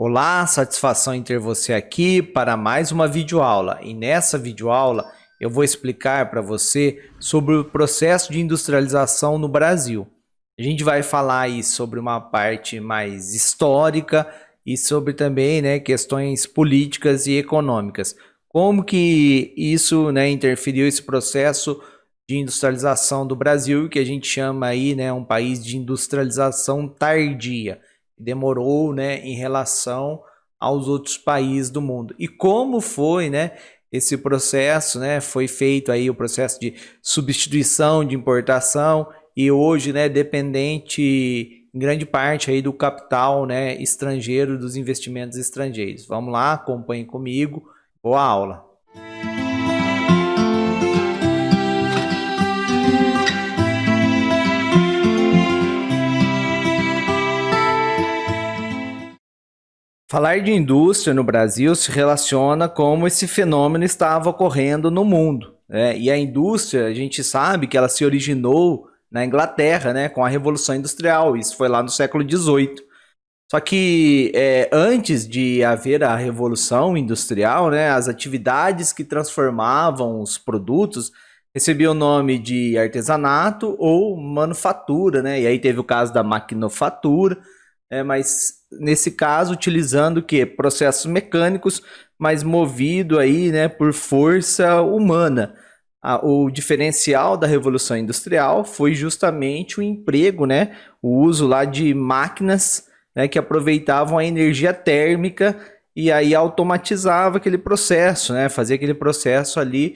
Olá, satisfação em ter você aqui para mais uma videoaula. E nessa videoaula eu vou explicar para você sobre o processo de industrialização no Brasil. A gente vai falar aí sobre uma parte mais histórica e sobre também, questões políticas e econômicas. Como que isso, interferiu esse processo de industrialização do Brasil, que a gente chama aí, um país de industrialização tardia. Demorou, em relação aos outros países do mundo. E como foi, esse processo, foi feito aí o processo de substituição de importação e hoje, dependente em grande parte aí do capital, estrangeiro, dos investimentos estrangeiros. Vamos lá, acompanhe comigo. Boa aula. Falar de indústria no Brasil se relaciona como esse fenômeno estava ocorrendo no mundo, né? E a indústria, a gente sabe que ela se originou na Inglaterra, com a Revolução Industrial. Isso foi lá no século XVIII. Só que antes de haver a Revolução Industrial, as atividades que transformavam os produtos recebiam o nome de artesanato ou manufatura, né? E aí teve o caso da maquinofatura, mas nesse caso utilizando o quê? Processos mecânicos, mas movido aí, por força humana. O diferencial da Revolução Industrial foi justamente o emprego, o uso lá de máquinas, que aproveitavam a energia térmica e aí automatizava aquele processo, fazia aquele processo ali,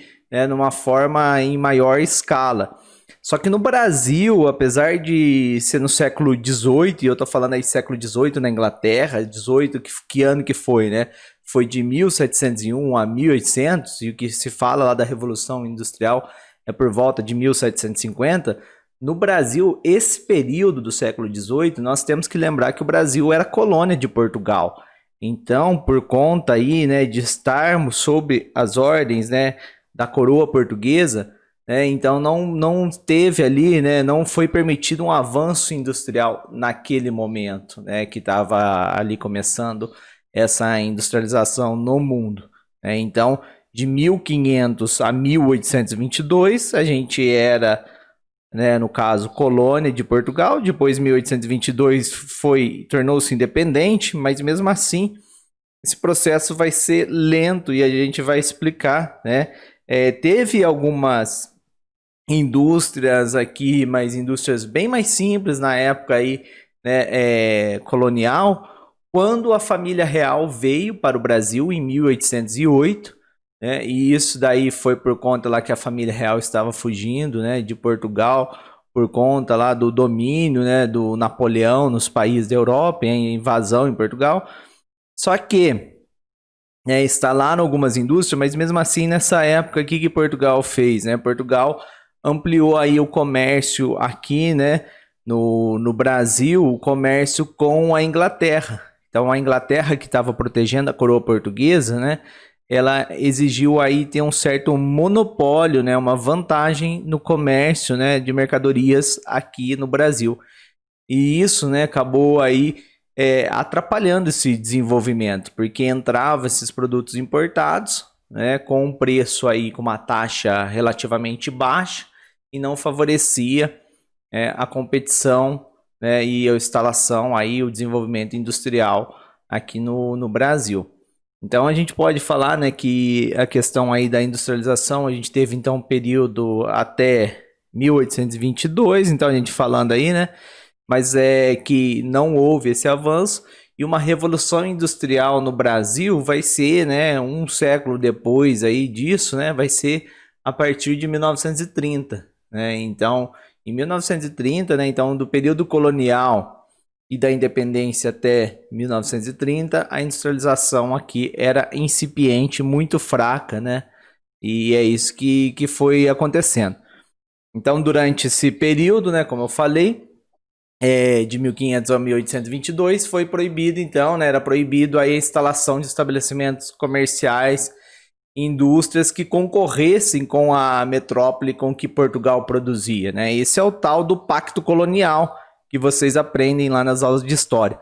numa forma em maior escala. Só que no Brasil, apesar de ser no século XVIII, e eu estou falando aí século XVIII na Inglaterra, XVIII, que ano que foi, Foi de 1701 a 1800, e o que se fala lá da Revolução Industrial é por volta de 1750. No Brasil, esse período do século XVIII, nós temos que lembrar que o Brasil era colônia de Portugal. Então, por conta aí, de estarmos sob as ordens, da coroa portuguesa, então não teve ali, não foi permitido um avanço industrial naquele momento, que estava ali começando essa industrialização no mundo. Então, de 1500 a 1822, a gente era, no caso, colônia de Portugal. Depois, 1822, tornou-se independente, mas mesmo assim, esse processo vai ser lento e a gente vai explicar, teve algumas indústrias aqui, mas indústrias bem mais simples na época aí, colonial, quando a família real veio para o Brasil em 1808, e isso daí foi por conta lá que a família real estava fugindo, de Portugal, por conta lá do domínio, do Napoleão nos países da Europa, em invasão em Portugal. Só que instalaram algumas indústrias, mas mesmo assim nessa época o que Portugal fez, Portugal ampliou aí o comércio aqui, no Brasil, o comércio com a Inglaterra. Então a Inglaterra, que estava protegendo a coroa portuguesa, ela exigiu aí ter um certo monopólio, uma vantagem no comércio, de mercadorias aqui no Brasil. E isso, acabou aí atrapalhando esse desenvolvimento, porque entravam esses produtos importados, com um preço aí, com uma taxa relativamente baixa, e não favorecia a competição, e a instalação, aí, o desenvolvimento industrial aqui no Brasil. Então a gente pode falar, que a questão aí da industrialização, a gente teve então um período até 1822, então a gente falando aí, mas é que não houve esse avanço, e uma revolução industrial no Brasil vai ser, um século depois aí disso, vai ser a partir de 1930, Então, em 1930, então do período colonial e da independência até 1930, a industrialização aqui era incipiente, muito fraca, E é isso que foi acontecendo. Então, durante esse período, como eu falei, de 1500 a 1822, foi proibido, então, era proibido a instalação de estabelecimentos comerciais, indústrias que concorressem com a metrópole com que Portugal produzia, Esse é o tal do Pacto Colonial que vocês aprendem lá nas aulas de história.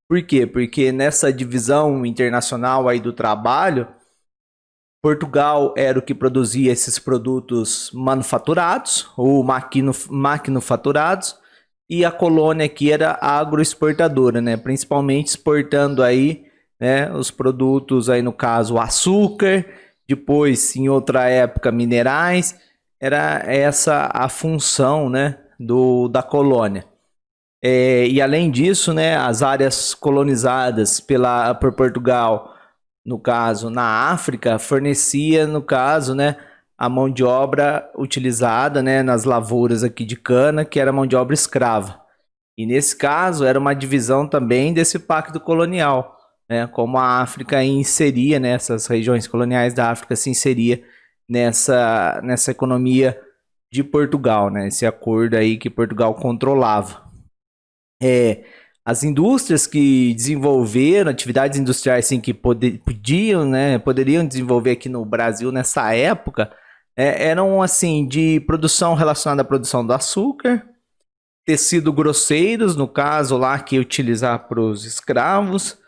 Por quê? Porque nessa divisão internacional aí do trabalho, Portugal era o que produzia esses produtos manufaturados ou maquinofaturados, e a colônia aqui era agroexportadora, né? Principalmente exportando aí, né, os produtos aí no caso o açúcar, depois em outra época minerais, era essa a função, né, da colônia. E além disso, né, as áreas colonizadas por Portugal, no caso, na África, fornecia, no caso, né, a mão de obra utilizada, né, nas lavouras aqui de cana, que era mão de obra escrava. E nesse caso, era uma divisão também desse pacto colonial, né, como a África inseria, né, essas regiões coloniais da África se inseria nessa economia de Portugal, né, esse acordo aí que Portugal controlava. As indústrias que desenvolveram, atividades industriais assim, que podiam, né, poderiam desenvolver aqui no Brasil nessa época, eram assim de produção relacionada à produção do açúcar, tecido grosseiros, no caso lá que utilizar para os escravos,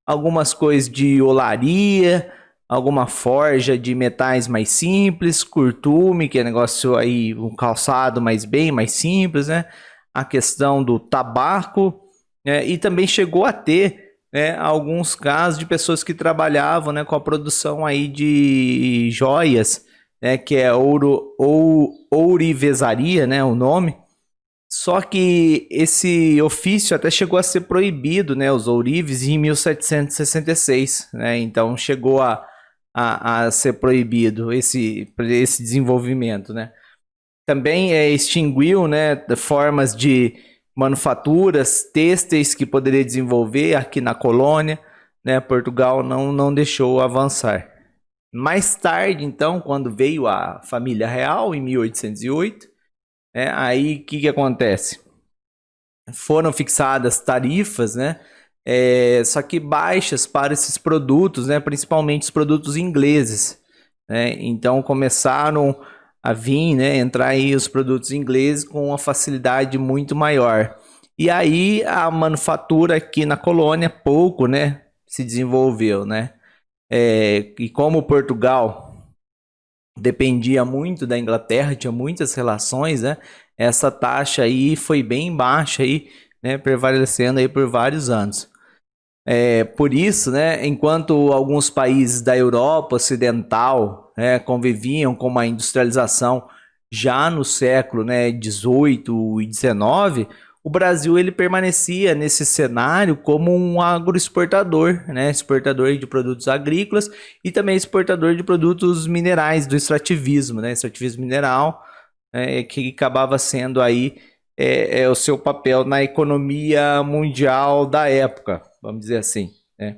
algumas coisas de olaria, alguma forja de metais mais simples, curtume, que é negócio aí, um calçado mais bem mais simples, né? A questão do tabaco, né? E também chegou a ter, né, alguns casos de pessoas que trabalhavam, né, com a produção aí de joias, né, que é ourivesaria, né, o nome. Só que esse ofício até chegou a ser proibido, né, os ourives, em 1766, né, então chegou a ser proibido esse desenvolvimento, né. Também extinguiu, né, formas de manufaturas têxteis que poderia desenvolver aqui na colônia, né, Portugal não deixou avançar. Mais tarde, então, quando veio a família real, em 1808, aí o que acontece? Foram fixadas tarifas, né? Só que baixas para esses produtos, né? Principalmente os produtos ingleses, né? Então começaram a vir, né? Entrar aí os produtos ingleses com uma facilidade muito maior. E aí a manufatura aqui na colônia pouco, né? Se desenvolveu, né? E como Portugal dependia muito da Inglaterra, tinha muitas relações, né? Essa taxa aí foi bem baixa aí, né? Prevalecendo aí por vários anos. Por isso, né? Enquanto alguns países da Europa Ocidental, né, conviviam com uma industrialização já no século, né, 18 e 19, o Brasil ele permanecia nesse cenário como um agroexportador, né, exportador de produtos agrícolas e também exportador de produtos minerais do extrativismo, né, extrativismo mineral, que acabava sendo aí o seu papel na economia mundial da época, vamos dizer assim, né?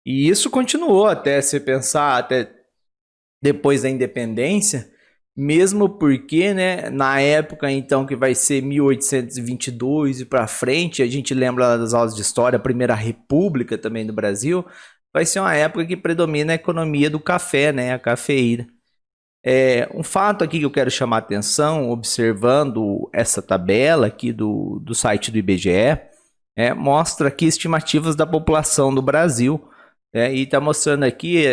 E isso continuou até se pensar até depois da independência, mesmo porque, né, na época então que vai ser 1822 e para frente, a gente lembra das aulas de história, a Primeira República também do Brasil, vai ser uma época que predomina a economia do café, né, a cafeína. Um fato aqui que eu quero chamar a atenção, observando essa tabela aqui do site do IBGE, mostra aqui estimativas da população do Brasil. E está mostrando aqui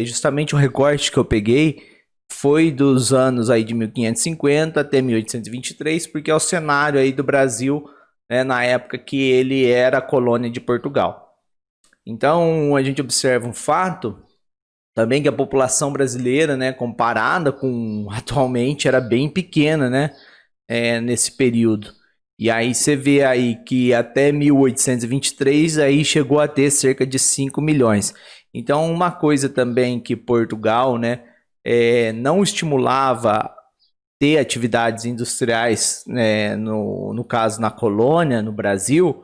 justamente o recorte que eu peguei foi dos anos aí de 1550 até 1823, porque é o cenário aí do Brasil, né, na época que ele era colônia de Portugal. Então a gente observa um fato também que a população brasileira, né, comparada com atualmente, era bem pequena, né, nesse período. E aí você vê aí que até 1823 aí chegou a ter cerca de 5 milhões. Então uma coisa também que Portugal, né, não estimulava ter atividades industriais, né, no caso na colônia, no Brasil,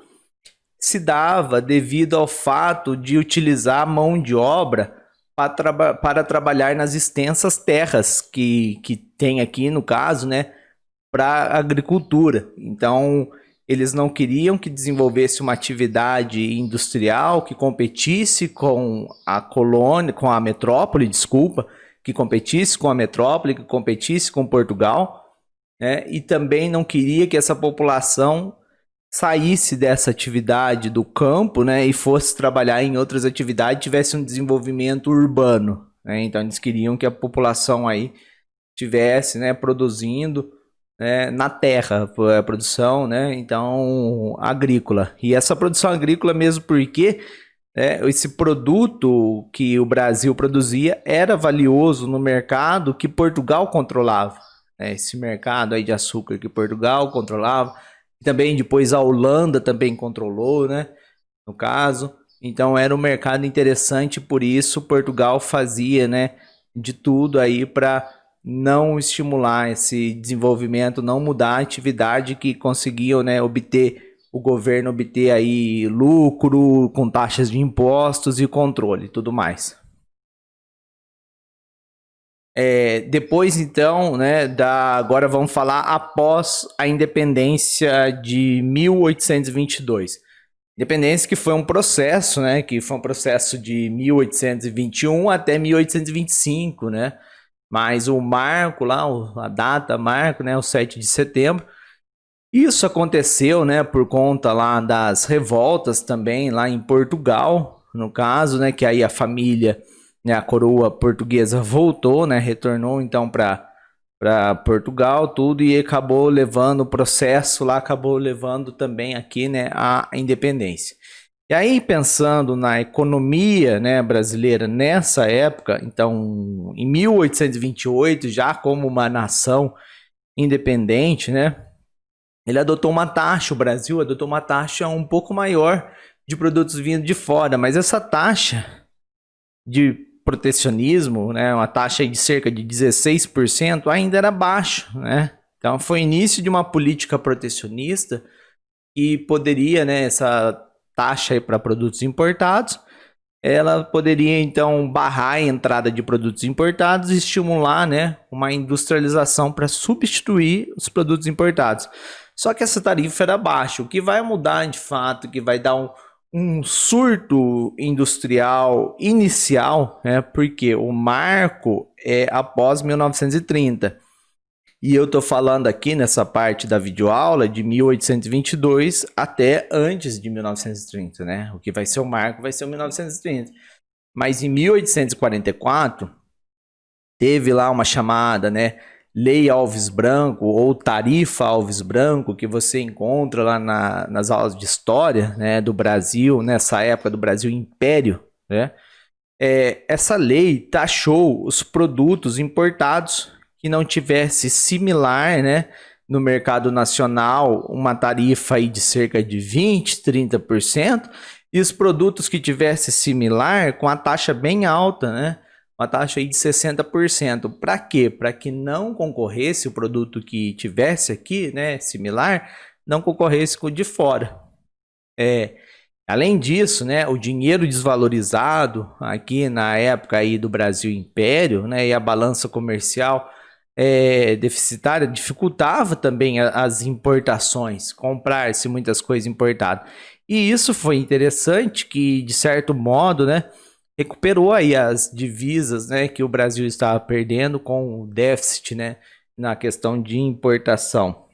se dava devido ao fato de utilizar a mão de obra para trabalhar nas extensas terras que tem aqui, no caso, né, para agricultura. Então, eles não queriam que desenvolvesse uma atividade industrial que competisse com a colônia, com a metrópole, desculpa, que competisse com a metrópole, que competisse com Portugal, né? E também não queria que essa população saísse dessa atividade do campo, né, e fosse trabalhar em outras atividades, tivesse um desenvolvimento urbano, né? Então eles queriam que a população aí tivesse, né, produzindo, né, na terra, a produção, né, então agrícola. E essa produção agrícola mesmo porque esse produto que o Brasil produzia era valioso no mercado que Portugal controlava. Né? Esse mercado aí de açúcar que Portugal controlava. Também depois a Holanda também controlou, né? No caso. Então era um mercado interessante, por isso Portugal fazia, né, de tudo aí para não estimular esse desenvolvimento, não mudar a atividade que conseguiam, né, obter o governo obter aí lucro com taxas de impostos e controle e tudo mais. Depois então, né, agora vamos falar após a independência de 1822. Independência que foi um processo, né, que foi um processo de 1821 até 1825, né, mas o marco lá, a data marco, né, o 7 de setembro, isso aconteceu, né, por conta lá das revoltas também lá em Portugal, no caso, né, que aí a família, né, a coroa portuguesa voltou, né, retornou então para Portugal, tudo e acabou levando o processo lá, acabou levando também aqui, né, a independência. E aí pensando na economia, né, brasileira nessa época, então em 1828 já como uma nação independente, né, ele adotou uma taxa, o Brasil adotou uma taxa um pouco maior de produtos vindo de fora, mas essa taxa de protecionismo, né, uma taxa de cerca de 16%, ainda era baixo, né? Então foi o início de uma política protecionista que poderia, né, essa taxa para produtos importados, ela poderia então barrar a entrada de produtos importados e estimular, né, uma industrialização para substituir os produtos importados. Só que essa tarifa era baixa, o que vai mudar de fato, que vai dar um surto industrial inicial, né, porque o marco é após 1930. E eu estou falando aqui nessa parte da videoaula de 1822 até antes de 1930, né? O que vai ser o marco vai ser o 1930. Mas em 1844 teve lá uma chamada, né, Lei Alves Branco ou Tarifa Alves Branco, que você encontra lá nas aulas de história, né, do Brasil, nessa época do Brasil Império, né? Essa lei taxou os produtos importados que não tivesse similar, né, no mercado nacional, uma tarifa aí de cerca de 20, 30%, e os produtos que tivesse similar com a taxa bem alta, né, uma taxa aí de 60%. Para quê? Para que não concorresse o produto que tivesse aqui, né, similar, não concorresse com o de fora. Além disso, né, o dinheiro desvalorizado aqui na época aí do Brasil Império, né, e a balança comercial deficitária dificultava também as importações, comprar-se muitas coisas importadas. E isso foi interessante que, de certo modo, né, recuperou aí as divisas, né, que o Brasil estava perdendo com o déficit, né, na questão de importação.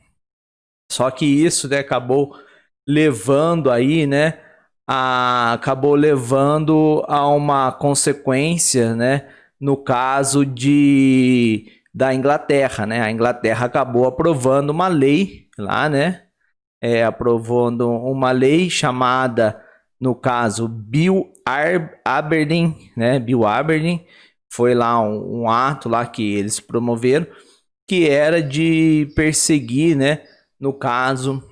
Só que isso, né, acabou levando aí, né, acabou levando a uma consequência, né, no caso da Inglaterra, né? A Inglaterra acabou aprovando uma lei lá, né? Aprovando uma lei chamada, no caso, Bill Aberdeen, né? Bill Aberdeen foi lá um ato lá que eles promoveram, que era de perseguir, né? No caso,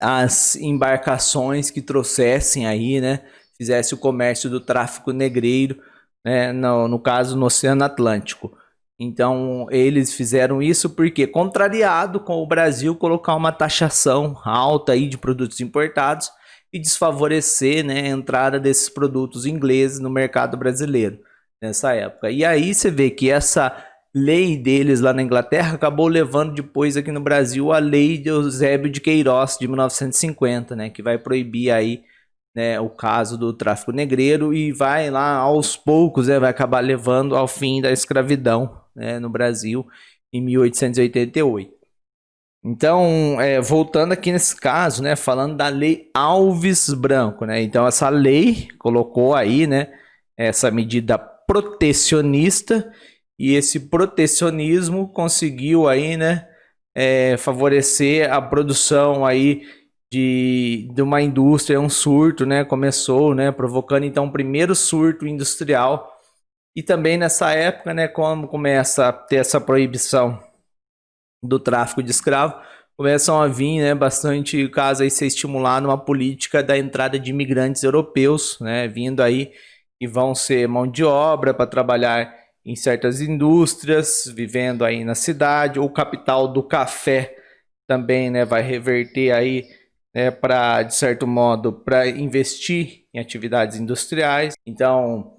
as embarcações que trouxessem aí, né, fizesse o comércio do tráfico negreiro, né, no caso no Oceano Atlântico. Então eles fizeram isso porque, contrariado com o Brasil colocar uma taxação alta aí de produtos importados e desfavorecer, né, a entrada desses produtos ingleses no mercado brasileiro nessa época. E aí você vê que essa lei deles lá na Inglaterra acabou levando depois aqui no Brasil a lei de Eusébio de Queiroz de 1950, né, que vai proibir aí, né, o caso do tráfico negreiro e vai lá aos poucos, né, vai acabar levando ao fim da escravidão, né, no Brasil em 1888. Então, voltando aqui nesse caso, né, falando da Lei Alves Branco, né, então essa lei colocou aí, né, essa medida protecionista, e esse protecionismo conseguiu aí, né, favorecer a produção aí de uma indústria, um surto, né, começou, né, provocando então o primeiro surto industrial. E também nessa época, né, quando começa a ter essa proibição do tráfico de escravo, começam a vir, né, bastante casos aí ser estimulado uma política da entrada de imigrantes europeus, né, vindo aí e vão ser mão de obra para trabalhar em certas indústrias, vivendo aí na cidade. O capital do café também, né, vai reverter aí, né, para, de certo modo, para investir em atividades industriais. Então,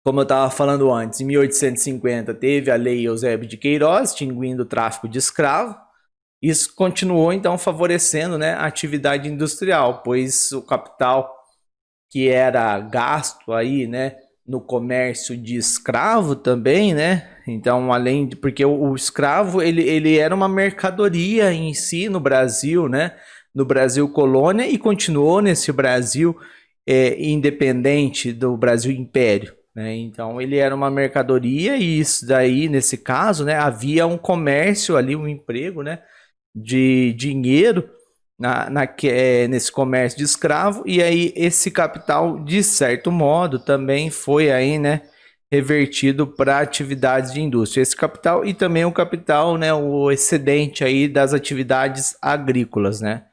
como eu estava falando antes, em 1850 teve a Lei Eusébio de Queiroz, extinguindo o tráfico de escravo. Isso continuou, então, favorecendo, né, a atividade industrial, pois o capital que era gasto aí, né, no comércio de escravo também, né? Então, além de, porque o escravo ele era uma mercadoria em si no Brasil, né? No Brasil colônia, e continuou nesse Brasil independente do Brasil Império, né? Então, ele era uma mercadoria, e isso daí, nesse caso, né, havia um comércio ali, um emprego, né, de dinheiro nesse comércio de escravo. E aí esse capital, de certo modo, também foi aí, né, revertido para atividades de indústria. Esse capital e também o capital, né, o excedente aí das atividades agrícolas, né.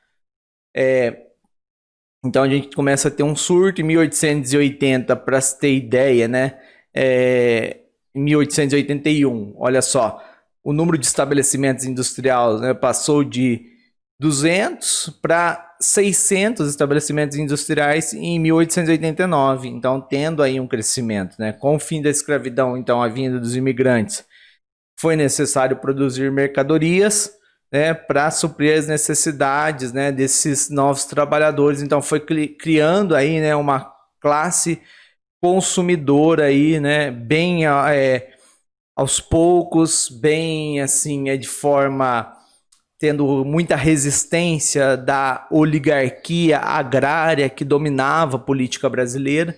Então a gente começa a ter um surto em 1880, para se ter ideia, né, em 1881, olha só, o número de estabelecimentos industriais, né, passou de 200 para 600 estabelecimentos industriais em 1889, então tendo aí um crescimento, né? Com o fim da escravidão, então a vinda dos imigrantes, foi necessário produzir mercadorias, né, para suprir as necessidades, né, desses novos trabalhadores. Então foi criando aí, né, uma classe consumidora aí, né, bem aos poucos, bem assim, de forma tendo muita resistência da oligarquia agrária que dominava a política brasileira,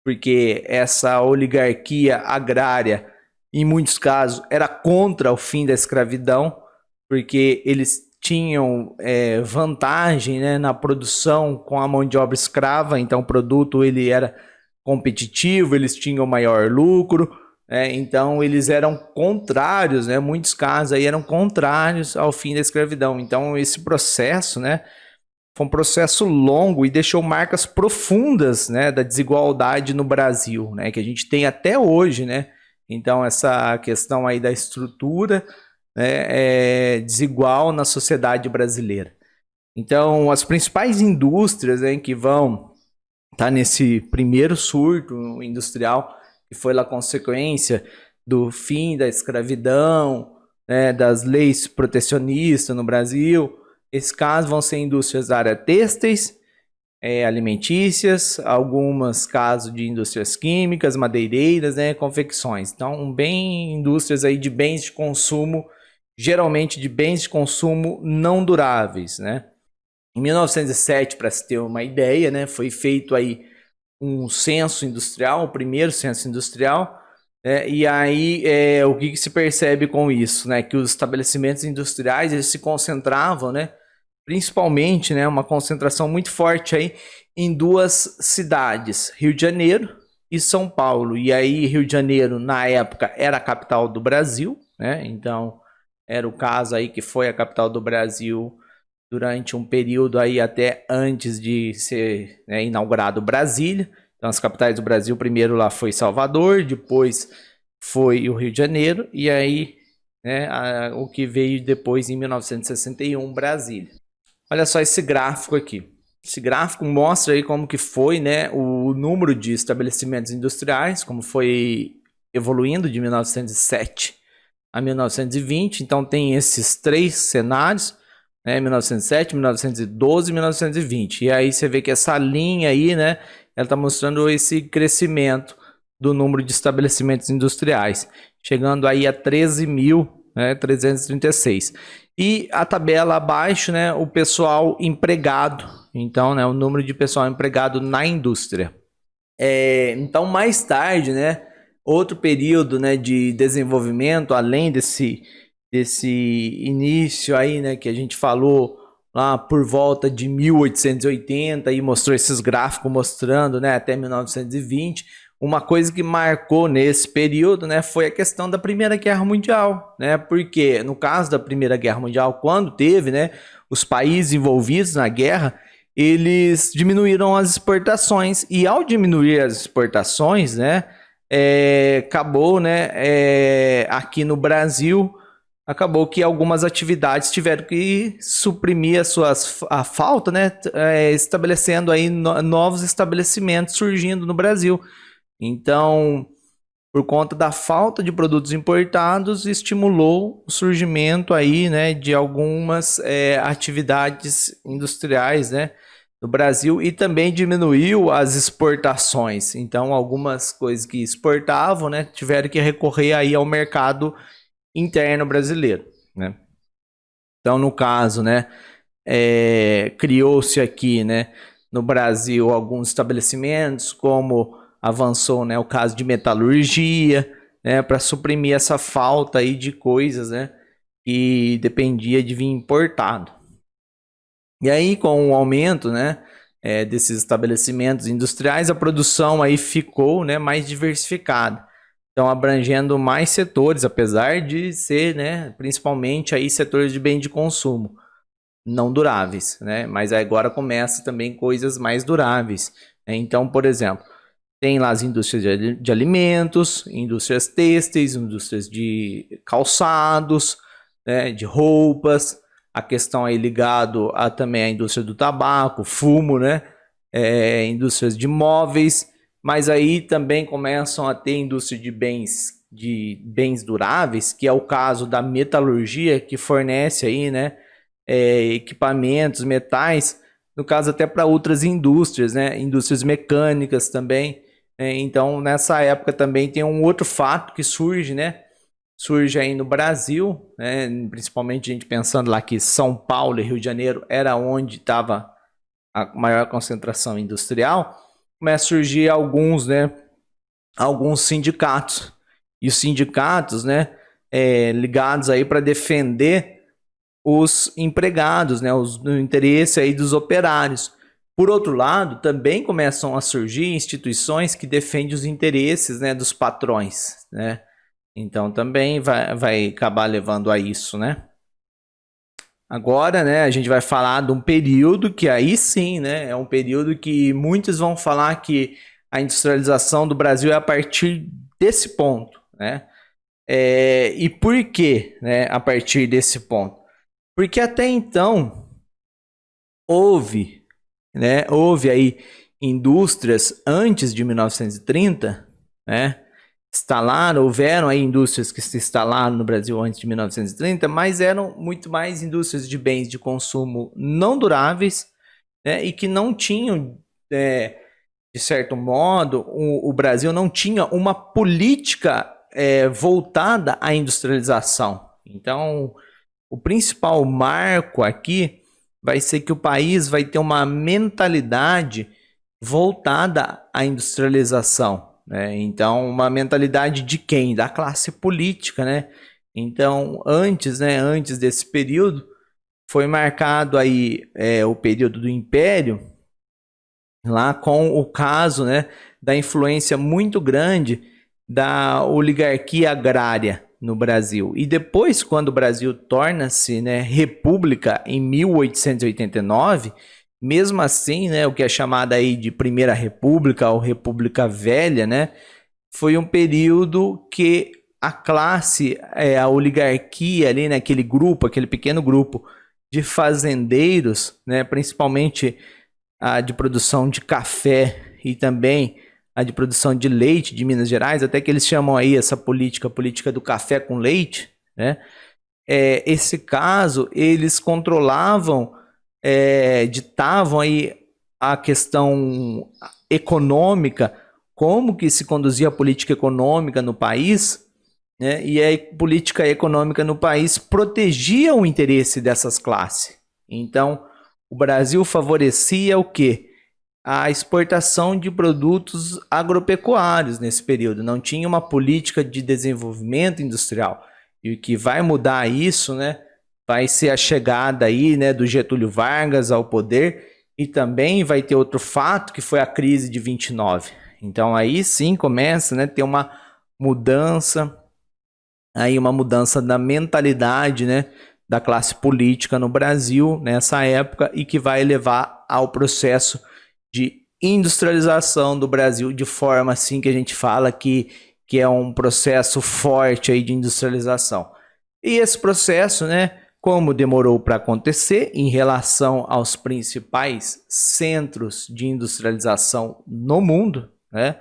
porque essa oligarquia agrária, em muitos casos, era contra o fim da escravidão, porque eles tinham vantagem, né, na produção com a mão de obra escrava, então o produto ele era competitivo, eles tinham maior lucro. Então eles eram contrários, né? Muitos casos aí eram contrários ao fim da escravidão. Então esse processo, né, foi um processo longo e deixou marcas profundas, né, da desigualdade no Brasil, né, que a gente tem até hoje, né? Então essa questão aí da estrutura, né, é desigual na sociedade brasileira. Então as principais indústrias, né, que vão estar nesse primeiro surto industrial, que foi a consequência do fim da escravidão, né, das leis protecionistas no Brasil. Esses casos vão ser indústrias da área têxteis, alimentícias, algumas casos de indústrias químicas, madeireiras, né, confecções. Então, bem indústrias aí de bens de consumo, geralmente de bens de consumo não duráveis, né? Em 1907, para se ter uma ideia, né, foi feito aí um censo industrial, o primeiro censo industrial, e aí o que se percebe com isso, né? Que os estabelecimentos industriais eles se concentravam, né? Principalmente, né? Uma concentração muito forte aí em duas cidades, Rio de Janeiro e São Paulo. E aí Rio de Janeiro na época era a capital do Brasil, né? Então era o caso aí que foi a capital do Brasil durante um período aí até antes de ser, né, inaugurado Brasília. Então as capitais do Brasil, primeiro lá foi Salvador, depois foi o Rio de Janeiro, e aí, né, o que veio depois em 1961, Brasília. Olha só esse gráfico aqui. Esse gráfico mostra aí como que foi, né, o número de estabelecimentos industriais, como foi evoluindo de 1907 a 1920. Então tem esses três cenários, né, 1907, 1912 e 1920. E aí você vê que essa linha aí, né, ela está mostrando esse crescimento do número de estabelecimentos industriais, chegando aí a 13.336. E a tabela abaixo, né, o pessoal empregado. Então, né, o número de pessoal empregado na indústria. Então, mais tarde, né, outro período, né, de desenvolvimento, além desse início aí, né, que a gente falou lá por volta de 1880 e mostrou esses gráficos mostrando, né, até 1920. Uma coisa que marcou nesse período, né, foi a questão da Primeira Guerra Mundial, né? Porque no caso da Primeira Guerra Mundial, quando teve, né, os países envolvidos na guerra, eles diminuíram as exportações e ao diminuir as exportações, né, acabou, né, aqui no Brasil acabou que algumas atividades tiveram que suprimir a falta, né, estabelecendo aí novos estabelecimentos surgindo no Brasil. Então, por conta da falta de produtos importados, estimulou o surgimento aí, né, de algumas atividades industriais, né, no Brasil e também diminuiu as exportações. Então, algumas coisas que exportavam, né, tiveram que recorrer aí ao mercado interno brasileiro, né? Então, no caso, né, criou-se aqui, né, no Brasil alguns estabelecimentos, como avançou, né, o caso de metalurgia, né, para suprimir essa falta aí de coisas, né, que dependia de vir importado. E aí, com o aumento, né, desses estabelecimentos industriais, a produção aí ficou, né, mais diversificada. Então, abrangendo mais setores, apesar de ser, né, principalmente aí setores de bem de consumo não duráveis, né? Mas agora começa também coisas mais duráveis. Né? Então, por exemplo, tem lá as indústrias de alimentos, indústrias têxteis, indústrias de calçados, né, de roupas, a questão aí ligado a também a indústria do tabaco, fumo, né? Indústrias de móveis, mas aí também começam a ter indústria de bens duráveis, que é o caso da metalurgia, que fornece aí, né, equipamentos, metais, no caso até para outras indústrias, né, indústrias mecânicas também. Então, nessa época também tem um outro fato que surge, né, surge aí no Brasil, né, principalmente a gente pensando lá que São Paulo e Rio de Janeiro era onde estava a maior concentração industrial, começa a surgir alguns, né, alguns sindicatos. E os sindicatos, né, ligados aí para defender os empregados, né, o interesse aí dos operários. Por outro lado, também começam a surgir instituições que defendem os interesses, né, dos patrões, né? Então também vai acabar levando a isso, né? Agora, né, a gente vai falar de um período que aí sim, né, é um período que muitos vão falar que a industrialização do Brasil é a partir desse ponto, né? E por que, né, a partir desse ponto? Porque até então houve, né, houve aí indústrias antes de 1930, né? Houveram aí indústrias que se instalaram no Brasil antes de 1930, mas eram muito mais indústrias de bens de consumo não duráveis, né, e que não tinham, de certo modo, o Brasil não tinha uma política voltada à industrialização. Então, o principal marco aqui vai ser que o país vai ter uma mentalidade voltada à industrialização, né? Então, uma mentalidade de quem? Da classe política, né? Então, antes, né, antes desse período, foi marcado aí o período do Império, lá com o caso, né, da influência muito grande da oligarquia agrária no Brasil. E depois, quando o Brasil torna-se, né, república em 1889, mesmo assim, né, o que é chamado aí de Primeira República ou República Velha, né, foi um período que a classe, a oligarquia ali, né, aquele pequeno grupo de fazendeiros, né, principalmente a de produção de café e também a de produção de leite de Minas Gerais, até que eles chamam aí essa política, a política do café com leite, né? Esse caso, eles controlavam, ditavam aí a questão econômica, como que se conduzia a política econômica no país, né? E a política econômica no país protegia o interesse dessas classes. Então, o Brasil favorecia o quê? A exportação de produtos agropecuários nesse período. Não tinha uma política de desenvolvimento industrial. E o que vai mudar isso, né, vai ser a chegada aí, né, do Getúlio Vargas ao poder, e também vai ter outro fato que foi a crise de 29. Então aí sim começa, né, ter uma mudança, aí uma mudança da mentalidade, né, da classe política no Brasil nessa época, e que vai levar ao processo de industrialização do Brasil, de forma assim que a gente fala que é um processo forte aí de industrialização. E esse processo, né, como demorou para acontecer em relação aos principais centros de industrialização no mundo, né,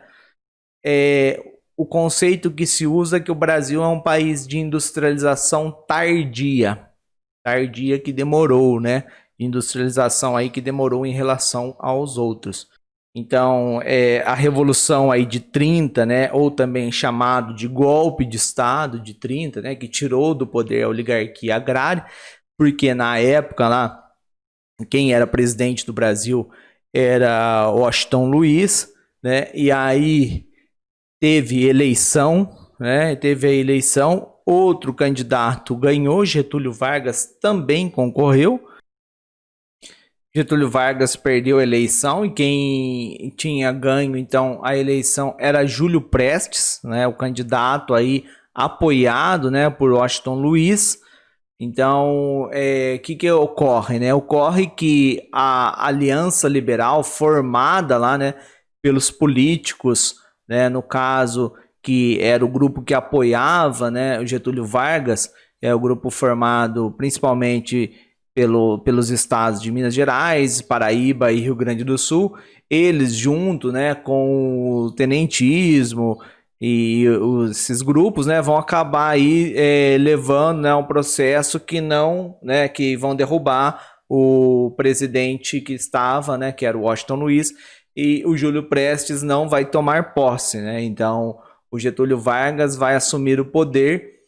o conceito que se usa é que o Brasil é um país de industrialização tardia, tardia que demorou, né, industrialização aí que demorou em relação aos outros. Então, a Revolução aí de 30, né, ou também chamado de golpe de Estado de 30, né, que tirou do poder a oligarquia agrária, porque na época lá, quem era presidente do Brasil era Washington Luiz, né, e aí teve eleição, né, teve a eleição, outro candidato ganhou, Getúlio Vargas também concorreu. Getúlio Vargas perdeu a eleição e quem tinha ganho então a eleição era Júlio Prestes, né, o candidato aí apoiado, né, por Washington Luiz. Então, que ocorre, né? Ocorre que a Aliança Liberal formada lá, né, pelos políticos, né, no caso que era o grupo que apoiava, né, o Getúlio Vargas, é o grupo formado principalmente pelos estados de Minas Gerais, Paraíba e Rio Grande do Sul, eles junto, né, com o tenentismo e esses grupos, né, vão acabar aí levando, né, um processo que não, né, que vão derrubar o presidente que estava, né, que era o Washington Luiz, e o Júlio Prestes não vai tomar posse, né? Então o Getúlio Vargas vai assumir o poder,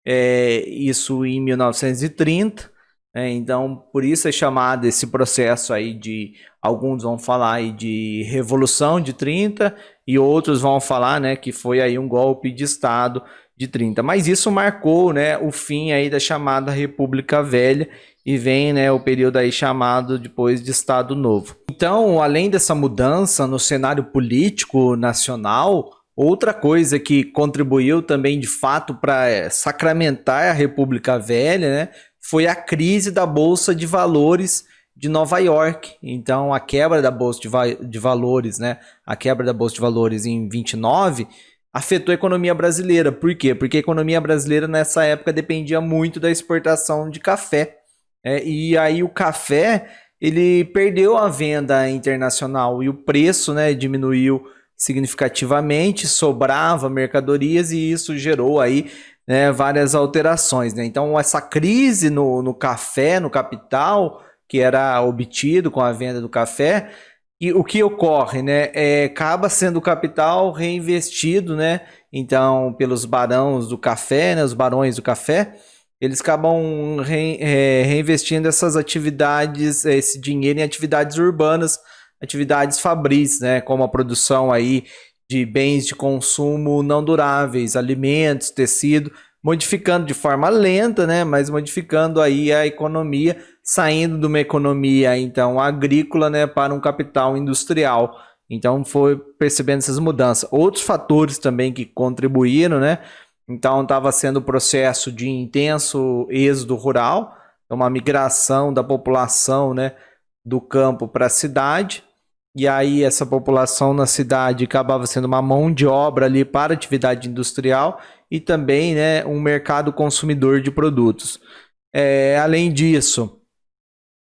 isso em 1930. Então, por isso é chamado esse processo aí de, alguns vão falar aí de Revolução de 30 e outros vão falar, né, que foi aí um golpe de Estado de 30. Mas isso marcou, né, o fim aí da chamada República Velha e vem, né, o período aí chamado depois de Estado Novo. Então, além dessa mudança no cenário político nacional, outra coisa que contribuiu também de fato para sacramentar a República Velha, né, foi a crise da Bolsa de Valores de Nova York. Então, a quebra da Bolsa de Valores, né? A quebra da Bolsa de Valores em 29 afetou a economia brasileira. Por quê? Porque a economia brasileira nessa época dependia muito da exportação de café. E aí o café ele perdeu a venda internacional e o preço, né, diminuiu significativamente, sobrava mercadorias e isso gerou aí, né, várias alterações, né? Então essa crise no café, no capital que era obtido com a venda do café, e o que ocorre, né, acaba sendo o capital reinvestido, né? Então pelos barões do café, né, os barões do café, eles acabam reinvestindo essas atividades, esse dinheiro em atividades urbanas, atividades fabris, né, como a produção aí de bens de consumo não duráveis, alimentos, tecido, modificando de forma lenta, né, mas modificando aí a economia, saindo de uma economia então agrícola, né, para um capital industrial. Então foi percebendo essas mudanças. Outros fatores também que contribuíram, né? Então estava sendo o processo de intenso êxodo rural, uma migração da população, né, do campo para a cidade. E aí essa população na cidade acabava sendo uma mão de obra ali para atividade industrial e também, né, um mercado consumidor de produtos. Além disso,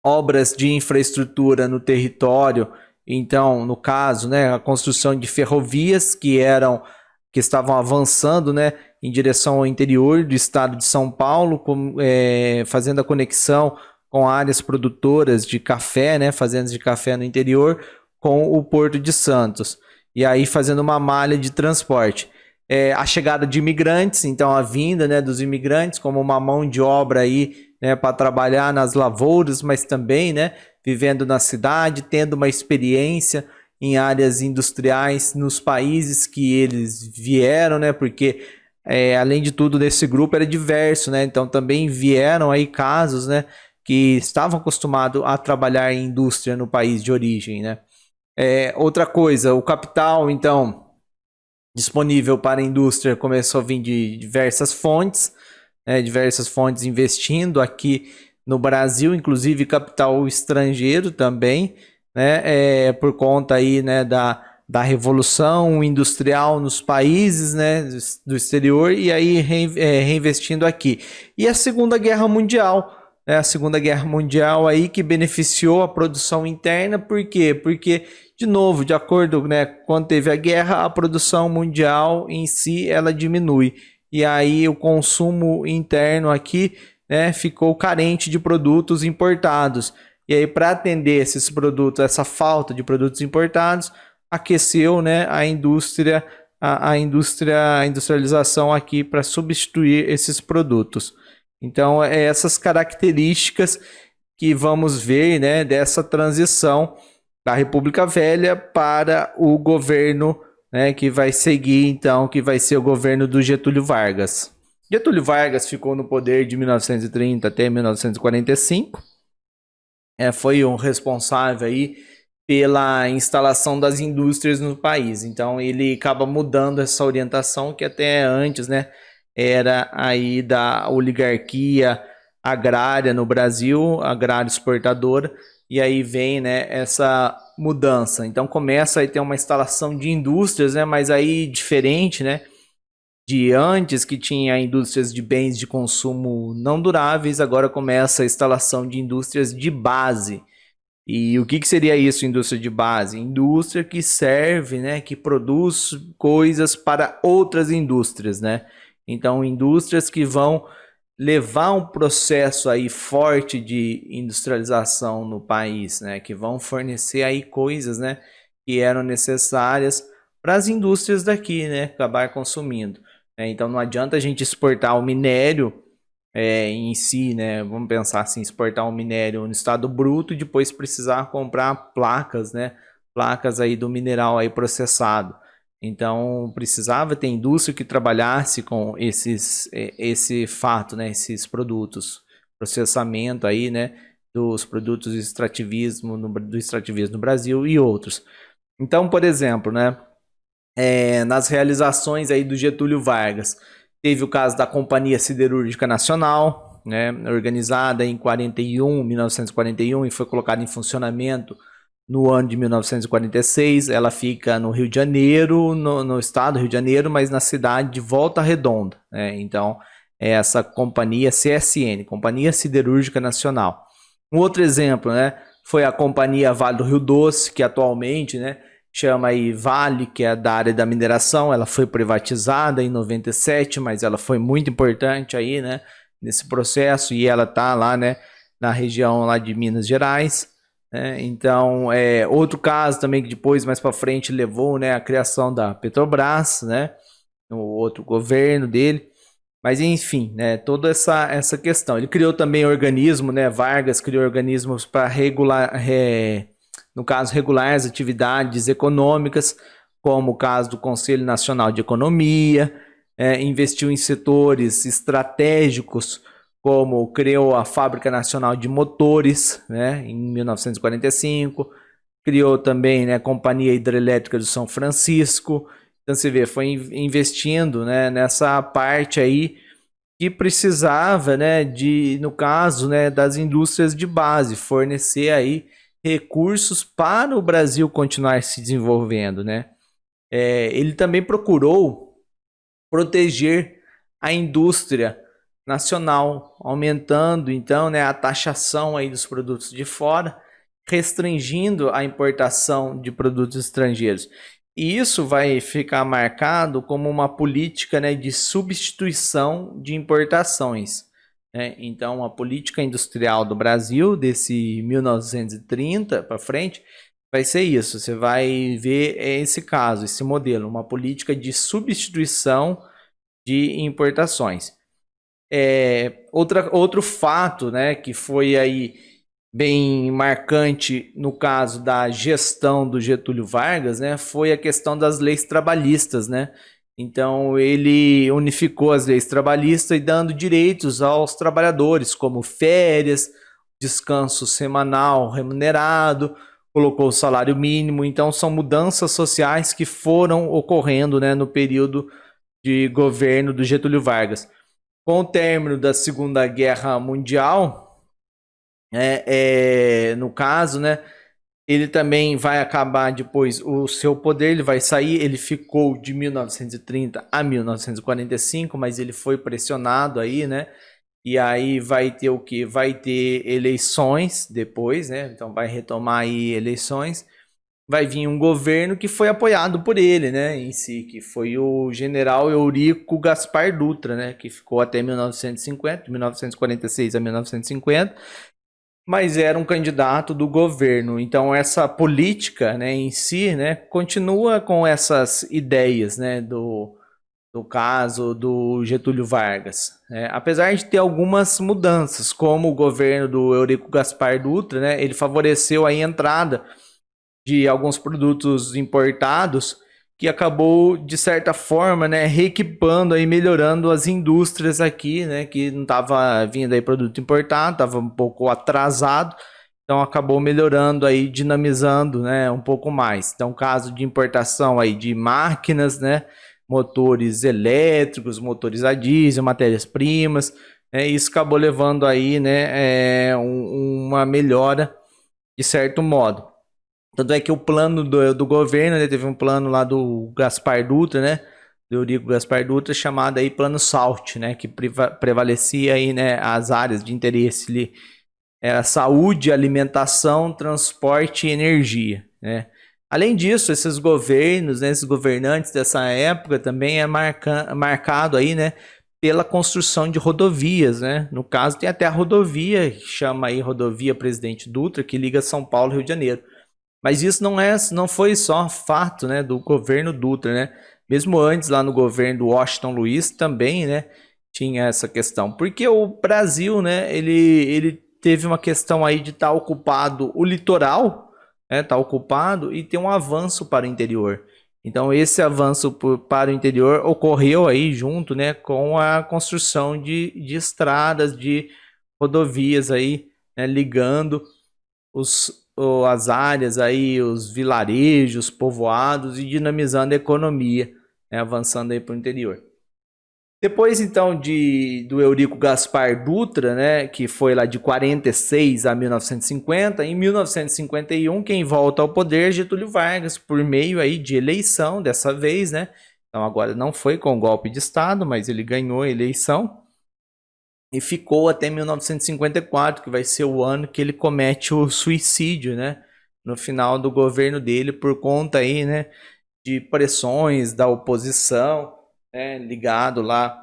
obras de infraestrutura no território, então, no caso, né, a construção de ferrovias que estavam avançando, né, em direção ao interior do estado de São Paulo, fazendo a conexão com áreas produtoras de café, né, fazendas de café no interior, com o Porto de Santos, e aí fazendo uma malha de transporte. a chegada de imigrantes, então a vinda, né, dos imigrantes como uma mão de obra aí, né, para trabalhar nas lavouras, mas também, né, vivendo na cidade, tendo uma experiência em áreas industriais nos países que eles vieram, né, porque além de tudo desse grupo era diverso, né, então também vieram aí casos, né, que estavam acostumados a trabalhar em indústria no país de origem, né. Outra coisa, o capital, então, disponível para a indústria começou a vir de diversas fontes investindo aqui no Brasil, inclusive capital estrangeiro também, né, por conta aí, né, da revolução industrial nos países, né, do exterior, e aí reinvestindo aqui. E a Segunda Guerra Mundial, né, a Segunda Guerra Mundial aí que beneficiou a produção interna, por quê? Porque de novo, de acordo, né, quando teve a guerra, a produção mundial em si ela diminui. E aí o consumo interno aqui, né, ficou carente de produtos importados. E aí para atender esses produtos, essa falta de produtos importados, aqueceu, né, a industrialização aqui para substituir esses produtos. Então, essas características que vamos ver, né, dessa transição da República Velha para o governo, né, que vai seguir, então, que vai ser o governo do Getúlio Vargas. Getúlio Vargas ficou no poder de 1930 até 1945. Foi um responsável aí pela instalação das indústrias no país. Então, ele acaba mudando essa orientação que até antes, né, era aí da oligarquia agrária no Brasil, agrária exportadora, e aí vem, né, essa mudança. Então começa a ter uma instalação de indústrias, né, mas aí diferente, né, de antes que tinha indústrias de bens de consumo não duráveis, agora começa a instalação de indústrias de base. E o que seria isso, indústria de base? Indústria que serve, né, que produz coisas para outras indústrias, né? Então, indústrias que vão levar um processo aí forte de industrialização no país, né, que vão fornecer aí coisas, né, que eram necessárias para as indústrias daqui, né, acabar consumindo. Então não adianta a gente exportar o minério em si, né, vamos pensar assim, exportar um minério no estado bruto e depois precisar comprar placas, né, placas aí do mineral aí processado. Então precisava ter indústria que trabalhasse com esse fato, né, esses produtos, processamento aí, né, dos produtos do extrativismo no Brasil e outros. Então, por exemplo, né, nas realizações aí do Getúlio Vargas, teve o caso da Companhia Siderúrgica Nacional, né, organizada em 1941 e foi colocada em funcionamento no ano de 1946. Ela fica no Rio de Janeiro, no estado do Rio de Janeiro, mas na cidade de Volta Redonda. Então, essa companhia CSN, Companhia Siderúrgica Nacional. Um outro exemplo, né, foi a Companhia Vale do Rio Doce, que atualmente, né, chama aí Vale, que é da área da mineração. Ela foi privatizada em 97, mas ela foi muito importante aí, né, nesse processo, e ela tá lá, né, na região lá de Minas Gerais. Então, outro caso também que depois, mais para frente, levou, né, a criação da Petrobras, né, no outro governo dele. Mas enfim, né, toda essa questão. Ele criou também organismo, né, Vargas criou organismos para regular, no caso, regular as atividades econômicas, como o caso do Conselho Nacional de Economia, investiu em setores estratégicos, como criou a Fábrica Nacional de Motores, né, em 1945, criou também, né, a Companhia Hidrelétrica do São Francisco. Então você vê, foi investindo, né, nessa parte aí que precisava, né, no caso, né, das indústrias de base, fornecer aí recursos para o Brasil continuar se desenvolvendo, né. Ele também procurou proteger a indústria nacional, aumentando então, né, a taxação aí dos produtos de fora, restringindo a importação de produtos estrangeiros. E isso vai ficar marcado como uma política, né, de substituição de importações. Então, a política industrial do Brasil, desse 1930 para frente, vai ser isso. Você vai ver esse caso, esse modelo, uma política de substituição de importações. Outro fato, né, que foi aí bem marcante no caso da gestão do Getúlio Vargas, né, foi a questão das leis trabalhistas, né? Então ele unificou as leis trabalhistas e dando direitos aos trabalhadores, como férias, descanso semanal remunerado, colocou o salário mínimo. Então são mudanças sociais que foram ocorrendo, né, no período de governo do Getúlio Vargas. Com o término da Segunda Guerra Mundial, no caso, né, ele também vai acabar depois o seu poder, ele vai sair, ele ficou de 1930 a 1945, mas ele foi pressionado aí, né? E aí vai ter o que? Vai ter eleições depois, né? Então vai retomar aí eleições. Vai vir um governo que foi apoiado por ele, né, em si, que foi o general Eurico Gaspar Dutra, né, que ficou até 1950, de 1946 a 1950, mas era um candidato do governo. Então essa política, né, em si, né, continua com essas ideias, né, do caso do Getúlio Vargas, né? Apesar de ter algumas mudanças, como o governo do Eurico Gaspar Dutra, né, ele favoreceu a entrada de alguns produtos importados, que acabou, de certa forma, né, reequipando e melhorando as indústrias aqui, né, que não estava vindo aí produto importado, estava um pouco atrasado, então acabou melhorando aí, dinamizando, né, um pouco mais. Então, caso de importação aí de máquinas, né, motores elétricos, motores a diesel, matérias-primas, isso acabou levando aí, né, uma melhora de certo modo. Tanto é que o plano do governo, né, teve um plano lá do Gaspar Dutra, né, do Eurico Gaspar Dutra, chamado aí Plano SALT, né, que prevalecia aí, né, as áreas de interesse ali, saúde, alimentação, transporte e energia, né. Além disso, esses governos, né, esses governantes dessa época também marcado aí, né, pela construção de rodovias, né. No caso, tem até a rodovia, que chama aí Rodovia Presidente Dutra, que liga São Paulo e Rio de Janeiro. Mas isso não foi só fato, né, do governo Dutra, né? Mesmo antes, lá no governo do Washington Luiz, também, né, tinha essa questão. Porque o Brasil, né, ele teve uma questão aí de estar ocupado o litoral, né, tá ocupado e ter um avanço para o interior. Então, esse avanço para o interior ocorreu aí junto, né, com a construção de estradas, de rodovias aí, né, ligando as áreas aí, os vilarejos, povoados e dinamizando a economia, né, avançando aí para o interior. Depois então do Eurico Gaspar Dutra, né, que foi lá de 46 a 1950, em 1951 quem volta ao poder é Getúlio Vargas por meio aí de eleição dessa vez, né? Então agora não foi com golpe de estado, mas ele ganhou a eleição e ficou até 1954, que vai ser o ano que ele comete o suicídio, né? No final do governo dele, por conta aí, né, de pressões da oposição, né, ligado lá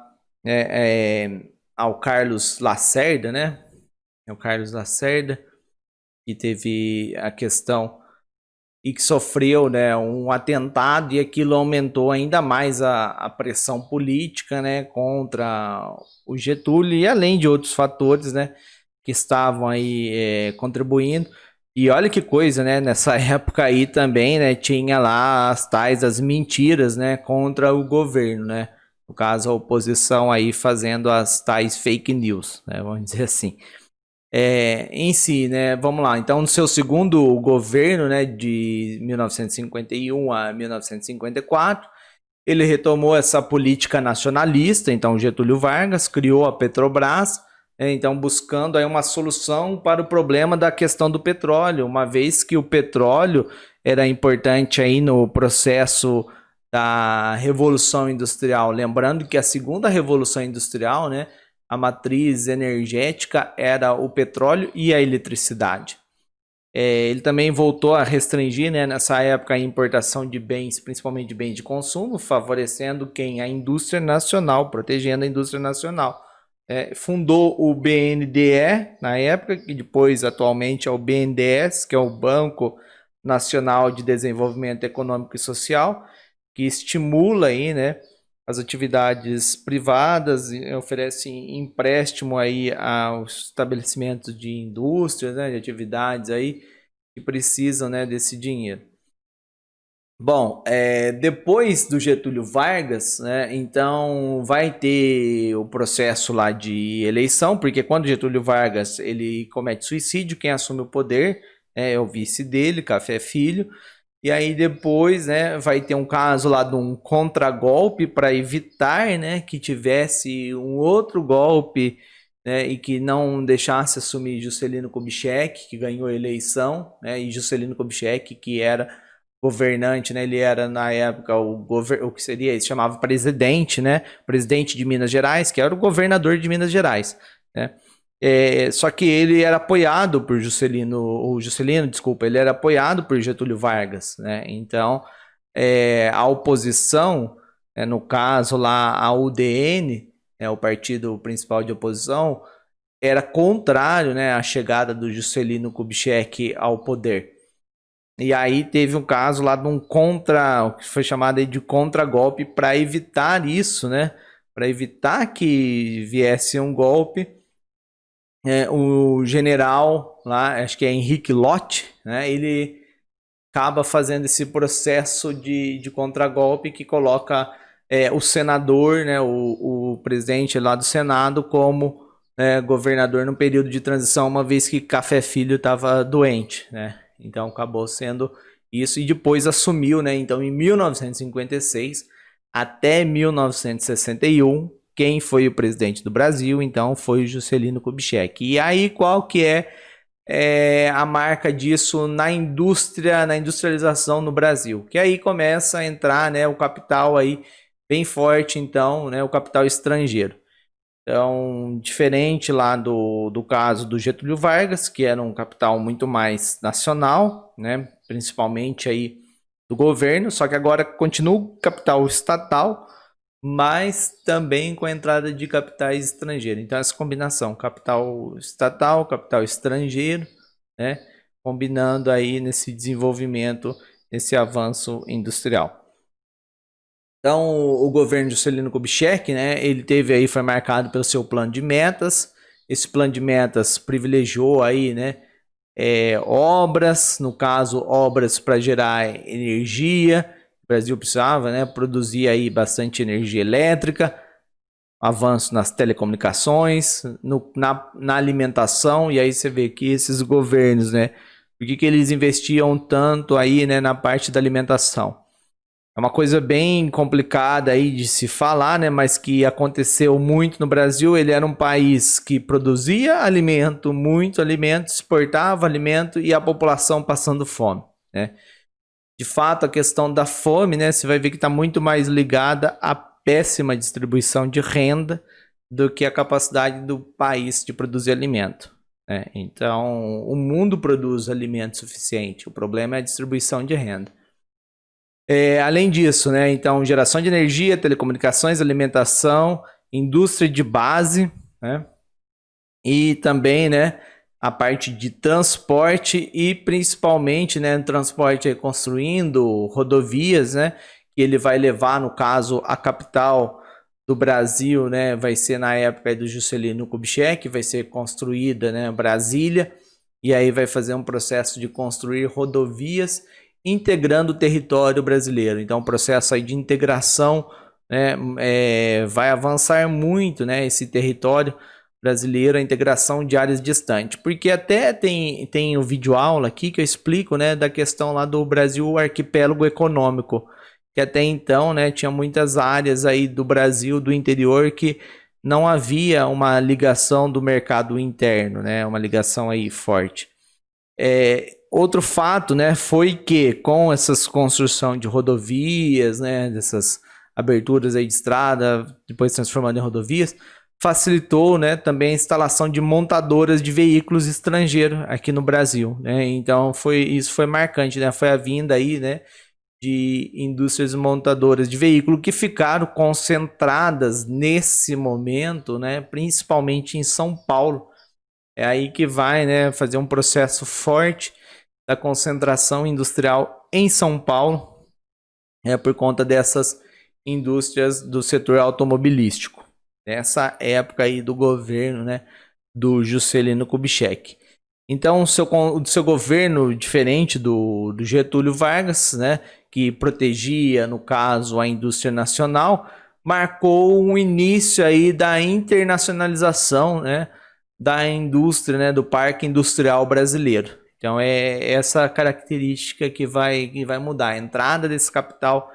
ao Carlos Lacerda, né? É o Carlos Lacerda, que teve a questão e que sofreu, né, um atentado, e aquilo aumentou ainda mais a pressão política, né, contra o Getúlio, e além de outros fatores, né, que estavam aí contribuindo. E olha que coisa, né, nessa época aí também, né, tinha lá as mentiras, né, contra o governo, né, no caso a oposição aí fazendo as tais fake news, né, vamos dizer assim. Em si, né? Vamos lá. Então, no seu segundo governo, né, de 1951 a 1954, ele retomou essa política nacionalista. Então, Getúlio Vargas criou a Petrobras, então buscando aí uma solução para o problema da questão do petróleo, uma vez que o petróleo era importante aí no processo da Revolução Industrial. Lembrando que a segunda Revolução Industrial, né, a matriz energética era o petróleo e a eletricidade. Ele também voltou a restringir, né, nessa época, a importação de bens, principalmente de bens de consumo, favorecendo quem? A indústria nacional, protegendo a indústria nacional. Fundou o BNDE na época, que depois atualmente é o BNDES, que é o Banco Nacional de Desenvolvimento Econômico e Social, que estimula aí, né, as atividades privadas e oferece empréstimo aí aos estabelecimentos de indústrias, né, de atividades aí que precisam, né, desse dinheiro. Bom, depois do Getúlio Vargas, né, então vai ter o processo lá de eleição, porque quando Getúlio Vargas ele comete suicídio, quem assume o poder é o vice dele, Café Filho, e aí depois, né, vai ter um caso lá de um contragolpe para evitar, né, que tivesse um outro golpe, né, e que não deixasse assumir Juscelino Kubitschek, que ganhou a eleição, né, e Juscelino Kubitschek, que era governante, né, ele era na época o que seria, ele se chamava presidente, né, presidente de Minas Gerais, que era o governador de Minas Gerais, né. Só que ele era apoiado por Juscelino, desculpa, ele era apoiado por Getúlio Vargas, né? Então, a oposição, no caso lá, a UDN, o partido principal de oposição, era contrário, né, à chegada do Juscelino Kubitschek ao poder. E aí teve um caso lá de o que foi chamado de contragolpe para evitar isso, né? Para evitar que viesse um golpe. O general lá, acho que é Henrique Lott, né, ele acaba fazendo esse processo de contragolpe que coloca o senador, né, o presidente lá do Senado, como governador no período de transição, uma vez que Café Filho estava doente, né? Então acabou sendo isso e depois assumiu, né? Então em 1956 até 1961 quem foi o presidente do Brasil, então, foi o Juscelino Kubitschek. E aí, qual que é a marca disso na industrialização no Brasil? Que aí começa a entrar, né, o capital aí bem forte, então, né, o capital estrangeiro. Então, diferente lá do caso do Getúlio Vargas, que era um capital muito mais nacional, né, principalmente aí do governo, só que agora continua o capital estatal, mas também com a entrada de capitais estrangeiros. Então, essa combinação, capital estatal, capital estrangeiro, né, combinando aí nesse desenvolvimento, nesse avanço industrial. Então, o governo de Juscelino Kubitschek, né, ele teve aí, foi marcado pelo seu plano de metas. Esse plano de metas privilegiou aí, né, obras, no caso, obras para gerar energia. O Brasil precisava, né, produzir aí bastante energia elétrica, avanço nas telecomunicações, na alimentação, e aí você vê que esses governos, né, por que eles investiam tanto aí, né, na parte da alimentação? É uma coisa bem complicada aí de se falar, né, mas que aconteceu muito no Brasil. Ele era um país que produzia alimento, muito alimento, exportava alimento e a população passando fome, né? De fato, a questão da fome, né, você vai ver que está muito mais ligada à péssima distribuição de renda do que a capacidade do país de produzir alimento, né? Então, o mundo produz alimento suficiente, o problema é a distribuição de renda. Além disso, né, então, geração de energia, telecomunicações, alimentação, indústria de base, né, e também, né, a parte de transporte e principalmente, né, no transporte construindo rodovias, né, que ele vai levar, no caso, a capital do Brasil, né, vai ser na época do Juscelino Kubitschek, vai ser construída, né, Brasília, e aí vai fazer um processo de construir rodovias integrando o território brasileiro. Então, o processo aí de integração, né, vai avançar muito, né, esse território brasileiro, a integração de áreas distantes. Porque até tem um vídeo aula aqui que eu explico, né, da questão lá do Brasil arquipélago econômico, que até então, né, tinha muitas áreas aí do Brasil, do interior, que não havia uma ligação do mercado interno, né, uma ligação aí forte. Outro fato, né, foi que com essas construção de rodovias, né, dessas aberturas aí de estrada, depois transformando em rodovias, facilitou, né, também a instalação de montadoras de veículos estrangeiros aqui no Brasil, né? Então isso foi marcante, né? Foi a vinda aí, né, de indústrias montadoras de veículo que ficaram concentradas nesse momento, né, principalmente em São Paulo. É aí que vai, né, fazer um processo forte da concentração industrial em São Paulo, por conta dessas indústrias do setor automobilístico. Nessa época aí do governo, né, do Juscelino Kubitschek. Então, o seu governo, diferente do Getúlio Vargas, né, que protegia, no caso, a indústria nacional, marcou um início aí da internacionalização, né, da indústria, né, do parque industrial brasileiro. Então, é essa característica que vai mudar, a entrada desse capital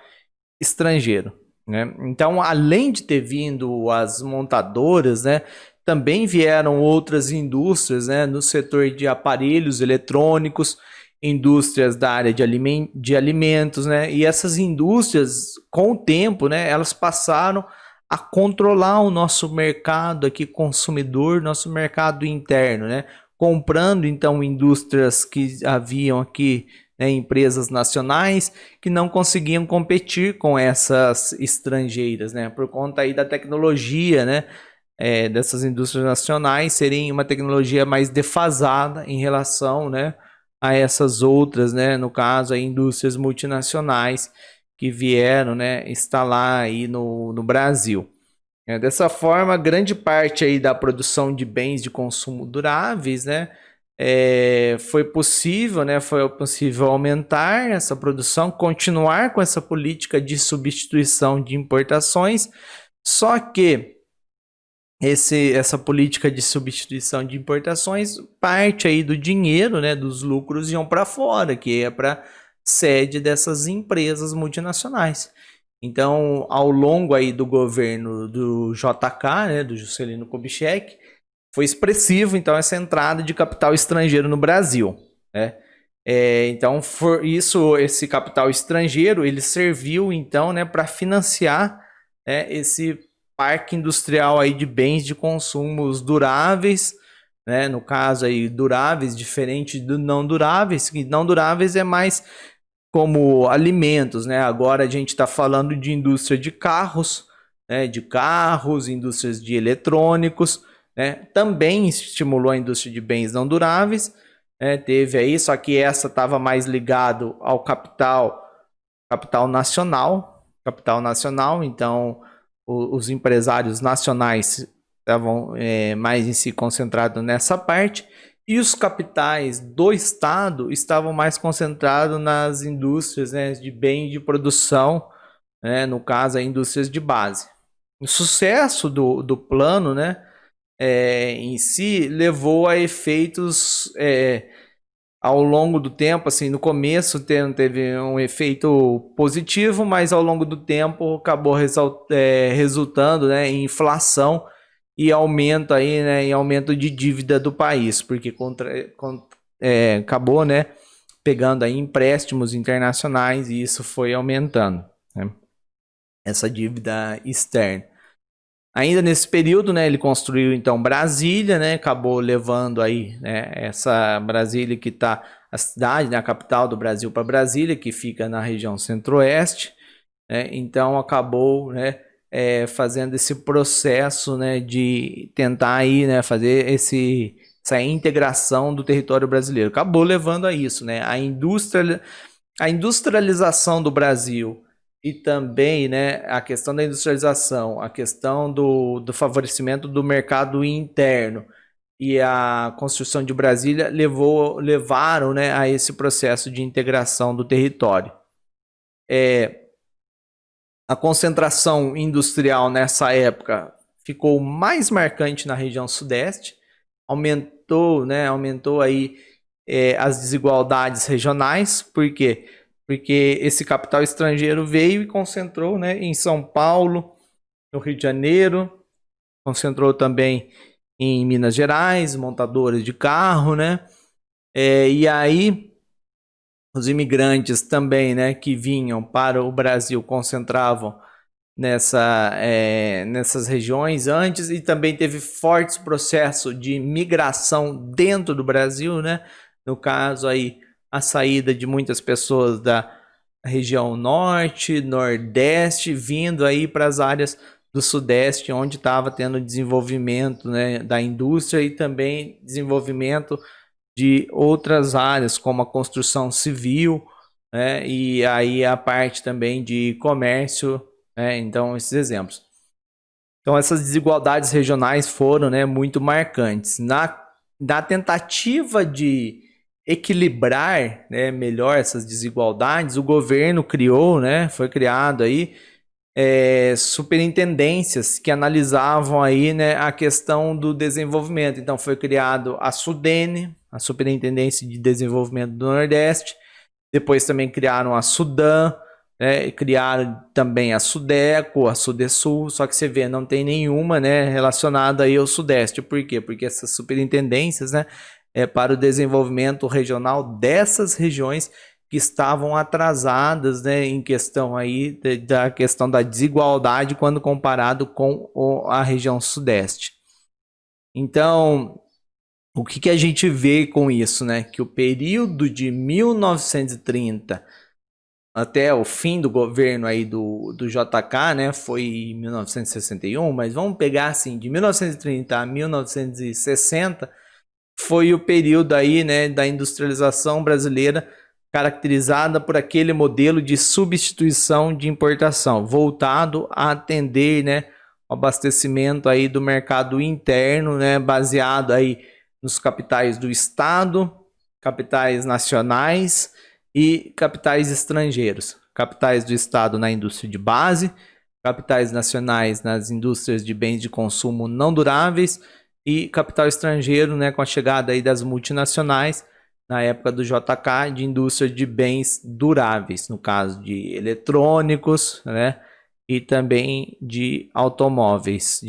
estrangeiro, né? Então, além de ter vindo as montadoras, né, também vieram outras indústrias, né, no setor de aparelhos eletrônicos, indústrias da área de alimentos, né, e essas indústrias, com o tempo, né, elas passaram a controlar o nosso mercado aqui consumidor, nosso mercado interno, né, comprando então indústrias que haviam aqui, né, empresas nacionais que não conseguiam competir com essas estrangeiras, né, por conta aí da tecnologia, né, dessas indústrias nacionais serem uma tecnologia mais defasada em relação, né, a essas outras, né, no caso, aí, indústrias multinacionais que vieram, né, instalar aí no Brasil. Dessa forma, grande parte aí da produção de bens de consumo duráveis, né, foi possível, né, foi possível aumentar essa produção, continuar com essa política de substituição de importações, só que essa política de substituição de importações, parte aí do dinheiro, né, dos lucros iam para fora, que é para sede dessas empresas multinacionais. Então, ao longo aí do governo do JK, né, do Juscelino Kubitschek, foi expressivo então essa entrada de capital estrangeiro no Brasil, né? Então, esse capital estrangeiro, ele serviu então, né, para financiar, né, esse parque industrial aí de bens de consumos duráveis, né? No caso aí duráveis, diferente do não duráveis, que não duráveis é mais como alimentos, né? Agora a gente está falando de indústria de carros, né? De carros, indústrias de eletrônicos, né? Também estimulou a indústria de bens não duráveis, né? Teve aí, só que essa estava mais ligado ao capital nacional, então os empresários nacionais estavam mais em si concentrados nessa parte, e os capitais do Estado estavam mais concentrados nas indústrias, né, de bens de produção, né, no caso, as indústrias de base. O sucesso do plano, né, em si levou a efeitos ao longo do tempo, assim, no começo teve um efeito positivo, mas ao longo do tempo acabou resultando, né, em inflação e aumento aí, né, em aumento de dívida do país, porque acabou, né, pegando aí empréstimos internacionais e isso foi aumentando, né, essa dívida externa. Ainda nesse período, né, ele construiu então Brasília, né, acabou levando aí, né, essa Brasília que está a cidade, né, a capital do Brasil para Brasília, que fica na região centro-oeste, né, então acabou, né, fazendo esse processo, né, de tentar aí, né, fazer essa integração do território brasileiro. Acabou levando a isso, né, a industrialização do Brasil e também, né, a questão da industrialização, a questão do favorecimento do mercado interno e a construção de Brasília levaram, né, a esse processo de integração do território. A concentração industrial nessa época ficou mais marcante na região sudeste, aumentou aí as desigualdades regionais, por quê? Porque esse capital estrangeiro veio e concentrou, né, em São Paulo, no Rio de Janeiro, concentrou também em Minas Gerais, montadoras de carro, né? E aí os imigrantes também, né, que vinham para o Brasil concentravam nessas regiões antes, e também teve fortes processos de migração dentro do Brasil, né? No caso aí, a saída de muitas pessoas da região norte, nordeste, vindo aí para as áreas do sudeste, onde estava tendo desenvolvimento, né, da indústria e também desenvolvimento de outras áreas, como a construção civil, né, e aí a parte também de comércio, né, então esses exemplos. Então essas desigualdades regionais foram, né, muito marcantes. Na tentativa de equilibrar, né, melhor essas desigualdades, o governo criou, né, foi criado aí superintendências que analisavam aí, né, a questão do desenvolvimento. Então foi criado a SUDENE, a Superintendência de Desenvolvimento do Nordeste. Depois também criaram a Sudan, né, criaram também a Sudeco, a Sudesul, só que você vê, não tem nenhuma, né, relacionada aí ao Sudeste. Por quê? Porque essas superintendências, né, para o desenvolvimento regional dessas regiões que estavam atrasadas, né, em questão aí da questão da desigualdade quando comparado com a região Sudeste. Então, o que a gente vê com isso, né? Que o período de 1930 até o fim do governo aí do JK, né, foi em 1961, mas vamos pegar assim, de 1930 a 1960, foi o período aí, né, da industrialização brasileira caracterizada por aquele modelo de substituição de importação, voltado a atender, né, o abastecimento aí do mercado interno, né, baseado aí nos capitais do Estado, capitais nacionais e capitais estrangeiros. Capitais do Estado na indústria de base, capitais nacionais nas indústrias de bens de consumo não duráveis e capital estrangeiro, né, com a chegada aí das multinacionais na época do JK, de indústria de bens duráveis, no caso de eletrônicos, né, e também de automóveis,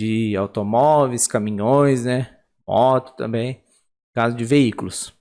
caminhões, né, moto também, caso de veículos.